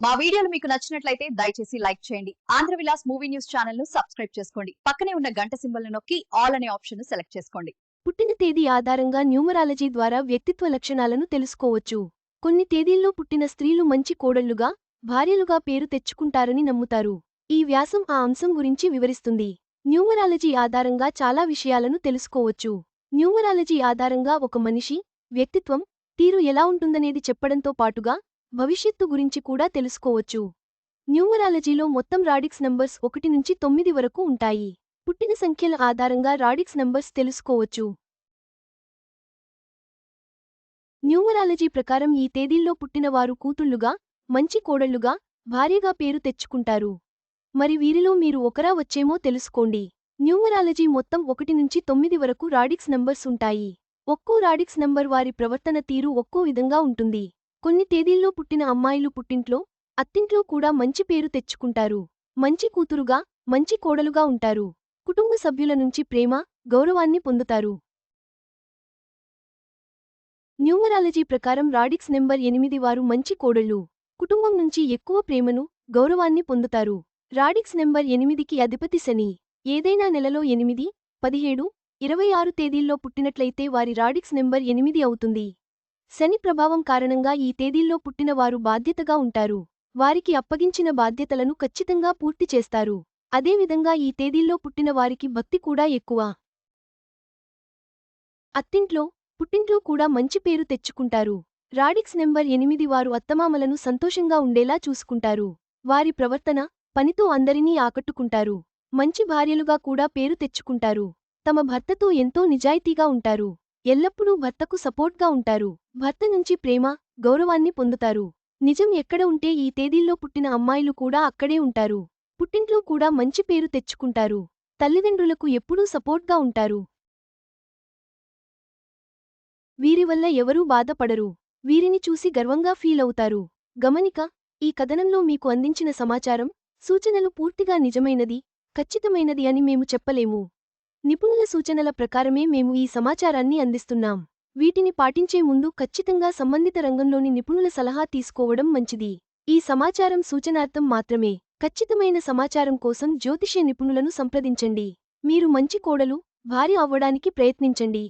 మా వీడియోలు మీకు నచ్చినట్లయితే దయచేసి లైక్ చేయండి. Andhra Vilas movie news channel ను సబ్స్క్రైబ్ చేసుకోండి. పక్కనే ఉన్న గంట సింబల్ ను నొక్కి ఆల్ అనే ఆప్షన్ ను సెలెక్ట్ చేసుకోండి. పుట్టిన తేదీ ఆధారంగా న్యూమరాలజీ ద్వారా వ్యక్తిత్వ లక్షణాలను తెలుసుకోవచ్చు. కొన్ని తేదీల్లో పుట్టిన స్త్రీలు మంచి కోడళ్లుగా, భార్యలుగా పేరు తెచ్చుకుంటారని నమ్ముతారు. ఈ వ్యాసం ఆ అంశం గురించి వివరిస్తుంది. న్యూమరాలజీ ఆధారంగా చాలా విషయాలను తెలుసుకోవచ్చు. న్యూమరాలజీ ఆధారంగా ఒక మనిషి వ్యక్తిత్వం, తీరు ఎలా ఉంటుందనేది చెప్పడంతో పాటుగా భవిష్యత్తు గురించి కూడా తెలుసుకోవచ్చు. న్యూమరాలజీలో మొత్తం రాడిక్స్ నంబర్స్ 1 నుంచి 9 వరకు ఉంటాయి. పుట్టిన సంఖ్యల ఆధారంగా రాడిక్స్ నంబర్స్ తెలుసుకోవచ్చు. న్యూమరాలజీ ప్రకారం ఈ తేదీల్లో పుట్టిన వారు కూతుళ్లుగా, మంచి కోడళ్లుగా, భార్యగా పేరు తెచ్చుకుంటారు. మరి వీరిలో మీరు ఒకరా వచ్చేమో తెలుసుకోండి. న్యూమరాలజీ మొత్తం 1 నుంచి 9 వరకు రాడిక్స్ నంబర్స్ ఉంటాయి. ఒక్కో రాడిక్స్ నంబర్ వారి ప్రవర్తన తీరు ఒక్కో విధంగా ఉంటుంది. కొన్ని తేదీల్లో పుట్టిన అమ్మాయిలు పుట్టింట్లో, అత్తింట్లో కూడా మంచి పేరు తెచ్చుకుంటారు. మంచి కూతురుగా, మంచి కోడలుగా ఉంటారు. కుటుంబ సభ్యుల నుంచి ప్రేమ, గౌరవాన్ని పొందుతారు. న్యూమరాలజీ ప్రకారం రాడిక్స్ నెంబర్ 8 వారు మంచి కోడళ్ళు. కుటుంబం నుంచి ఎక్కువ ప్రేమను, గౌరవాన్ని పొందుతారు. రాడిక్స్ నెంబర్ 8కి అధిపతి శని. ఏదైనా నెలలో 8, 17, 26 తేదీల్లో పుట్టినట్లయితే వారి రాడిక్స్ నెంబర్ 8 అవుతుంది. శని ప్రభావం కారణంగా ఈ తేదీల్లో పుట్టిన వారు బాధ్యతగా ఉంటారు. వారికి అప్పగించిన బాధ్యతలను ఖచ్చితంగా పూర్తి చేస్తారు. అదేవిధంగా ఈ తేదీల్లో పుట్టిన వారికి భక్తి కూడా ఎక్కువ. అత్తింట్లో, పుట్టింట్లో కూడా మంచి పేరు తెచ్చుకుంటారు. రాడిక్స్ నెంబర్ 8 వారు అత్తమామలను సంతోషంగా ఉండేలా చూసుకుంటారు. వారి ప్రవర్తన, పనితో అందరినీ ఆకట్టుకుంటారు. మంచి భార్యలుగా కూడా పేరు తెచ్చుకుంటారు. తమ భర్తతో ఎంతో నిజాయితీగా ఉంటారు. ఎల్లప్పుడూ భర్తకు సపోర్ట్గా ఉంటారు. భర్త నుంచి ప్రేమ, గౌరవాన్ని పొందుతారు. నిజం ఎక్కడ ఉంటే ఈ తేదీల్లో పుట్టిన అమ్మాయిలు కూడా అక్కడే ఉంటారు. పుట్టింట్లో కూడా మంచి పేరు తెచ్చుకుంటారు. తల్లిదండ్రులకు ఎప్పుడూ సపోర్ట్గా ఉంటారు. వీరి వల్ల ఎవరూ బాధపడరు. వీరిని చూసి గర్వంగా ఫీల్ అవుతారు. గమనిక: ఈ కథనంలో మీకు అందించిన సమాచారం, సూచనలు పూర్తిగా నిజమైనది, ఖచ్చితమైనది అని మేము చెప్పలేము. నిపుణుల సూచనల ప్రకారమే మేము ఈ సమాచారాన్ని అందిస్తున్నాం. వీటిని పాటించే ముందు ఖచ్చితంగా సంబంధిత రంగంలోని నిపుణుల సలహా తీసుకోవడం మంచిది. ఈ సమాచారం సూచనార్థం మాత్రమే. ఖచ్చితమైన సమాచారం కోసం జ్యోతిష్య నిపుణులను సంప్రదించండి. మీరు మంచి కోడలు, భార్య అవ్వడానికి ప్రయత్నించండి.